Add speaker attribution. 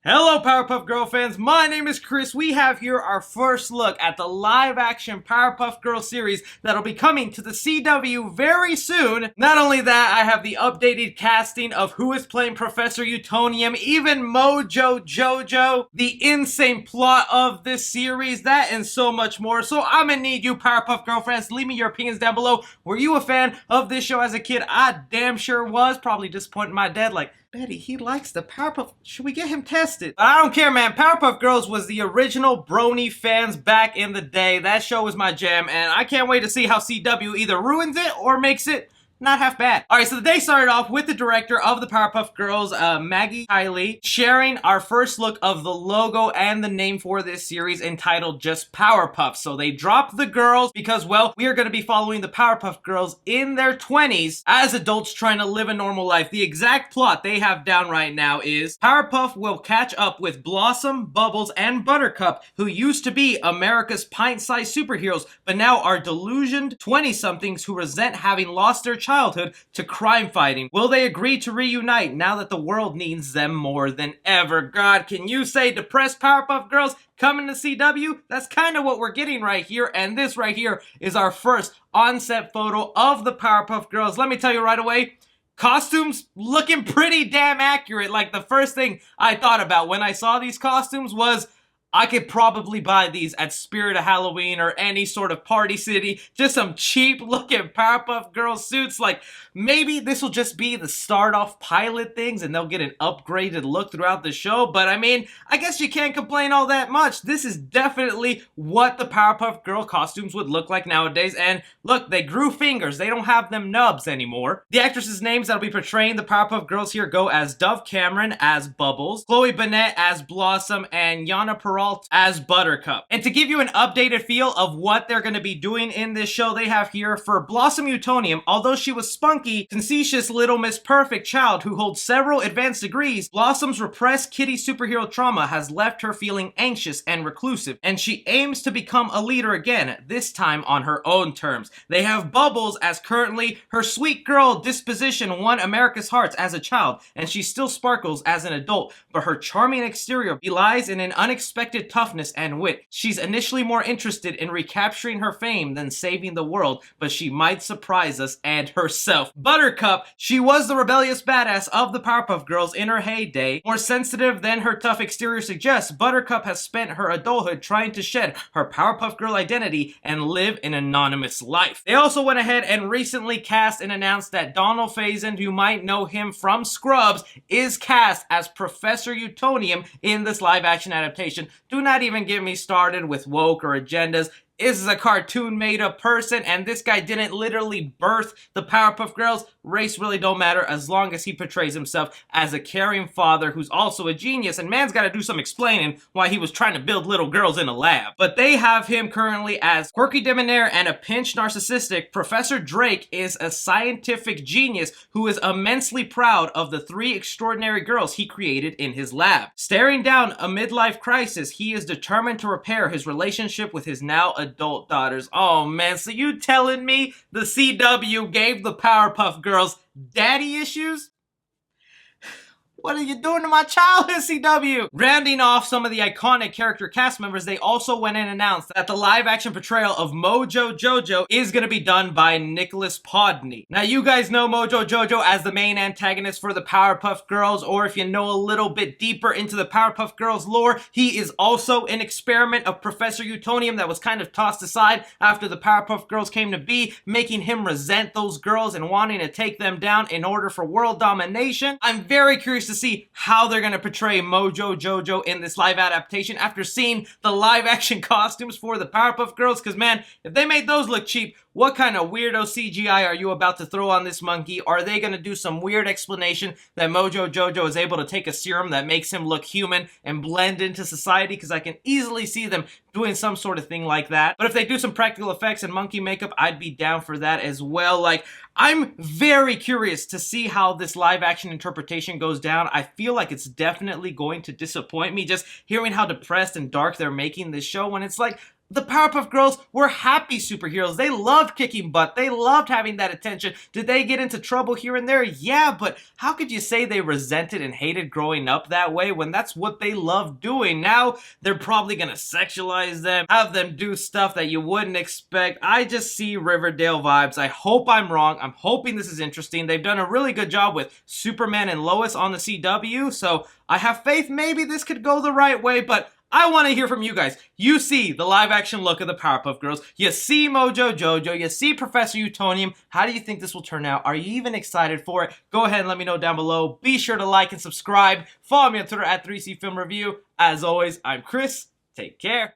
Speaker 1: Hello Powerpuff Girl fans, my name is Chris. We have here our first look at the live-action Powerpuff Girl series that'll be coming to the CW very soon. Not only that, I have the updated casting of who is playing Professor Utonium, even Mojo Jojo, the insane plot of this series, that and so much more. So I'm gonna need you Powerpuff Girl fans to leave me your opinions down below. Were you a fan of this show as a kid? I damn sure was. Probably disappointing my dad like, Betty, he likes the Powerpuff. Should we get him tested? But I don't care, man. Powerpuff Girls was the original Brony fans back in the day. That show was my jam, and I can't wait to see how CW either ruins it or makes it not half bad. Alright, so the day started off with the director of the Powerpuff Girls, Maggie Kiley, sharing our first look of the logo and the name for this series entitled just Powerpuff. So they dropped the girls because, well, we are going to be following the Powerpuff Girls in their 20s as adults trying to live a normal life. The exact plot they have down right now is Powerpuff will catch up with Blossom, Bubbles, and Buttercup, who used to be America's pint-sized superheroes, but now are delusioned 20-somethings who resent having lost their childhood to crime fighting. Will they agree to reunite now that the world needs them more than ever? God, can you say depressed Powerpuff Girls coming to CW? That's kind of what we're getting right here, and this right here is our first on-set photo of the Powerpuff Girls. Let me tell you right away, costumes looking pretty damn accurate. Like, the first thing I thought about when I saw these costumes was, I could probably buy these at Spirit of Halloween or any sort of Party City. Just some cheap looking Powerpuff Girl suits. Like, maybe this will just be the start off pilot things and they'll get an upgraded look throughout the show. But I mean, I guess you can't complain all that much. This is definitely what the Powerpuff Girl costumes would look like nowadays. And look, they grew fingers. They don't have them nubs anymore. The actresses' names that'll be portraying the Powerpuff Girls here go as Dove Cameron as Bubbles, Chloe Bennett as Blossom, and Yana Peralta as Buttercup. And to give you an updated feel of what they're going to be doing in this show, they have here for Blossom Utonium, although she was spunky, conceited little Miss Perfect child who holds several advanced degrees, Blossom's repressed kitty superhero trauma has left her feeling anxious and reclusive, and she aims to become a leader again, this time on her own terms. They have Bubbles as currently her sweet girl disposition won America's hearts as a child, and she still sparkles as an adult, but her charming exterior belies in an unexpected toughness and wit. She's initially more interested in recapturing her fame than saving the world, but she might surprise us and herself. Buttercup, she was the rebellious badass of the Powerpuff Girls in her heyday. More sensitive than her tough exterior suggests, Buttercup has spent her adulthood trying to shed her Powerpuff Girl identity and live an anonymous life. They also went ahead and recently cast and announced that Donald Faison, who might know him from Scrubs, is cast as Professor Utonium in this live-action adaptation. Do not even get me started with woke or agendas. This is a cartoon made up person, and this guy didn't literally birth the Powerpuff Girls. Race really don't matter as long as he portrays himself as a caring father who's also a genius, and man's gotta do some explaining why he was trying to build little girls in a lab. But they have him currently as quirky debonair and a pinch narcissistic. Professor Drake is a scientific genius who is immensely proud of the 3 extraordinary girls he created in his lab. Staring down a midlife crisis, he is determined to repair his relationship with his now adult daughters. Oh man, so you telling me the CW gave the Powerpuff Girls daddy issues? What are you doing to my childhood, CW? Rounding off some of the iconic character cast members, they also went and announced that the live-action portrayal of Mojo Jojo is going to be done by Nicholas Podney. Now, you guys know Mojo Jojo as the main antagonist for the Powerpuff Girls, or if you know a little bit deeper into the Powerpuff Girls lore, he is also an experiment of Professor Utonium that was kind of tossed aside after the Powerpuff Girls came to be, making him resent those girls and wanting to take them down in order for world domination. I'm very curious to see how they're going to portray Mojo Jojo in this live adaptation after seeing the live action costumes for the Powerpuff Girls, because man, if they made those look cheap, what kind of weirdo CGI are you about to throw on this monkey? Are they going to do some weird explanation that Mojo Jojo is able to take a serum that makes him look human and blend into society? Because I can easily see them doing some sort of thing like that. But if they do some practical effects and monkey makeup, I'd be down for that as well. Like, I'm very curious to see how this live action interpretation goes down. I feel like it's definitely going to disappoint me just hearing how depressed and dark they're making this show when it's like, The Powerpuff Girls were happy superheroes. They loved kicking butt. They loved having that attention. Did they get into trouble here and there? Yeah, but how could you say they resented and hated growing up that way when that's what they loved doing? Now they're probably gonna sexualize them, have them do stuff that you wouldn't expect. I just see Riverdale vibes. I hope I'm wrong. I'm hoping this is interesting. They've done a really good job with Superman and Lois on the CW, so I have faith maybe this could go the right way, but I want to hear from you guys. You see the live action look of the Powerpuff Girls. You see Mojo Jojo. You see Professor Utonium. How do you think this will turn out? Are you even excited for it? Go ahead and let me know down below. Be sure to like and subscribe. Follow me on Twitter at 3C Film Review. As always, I'm Chris. Take care.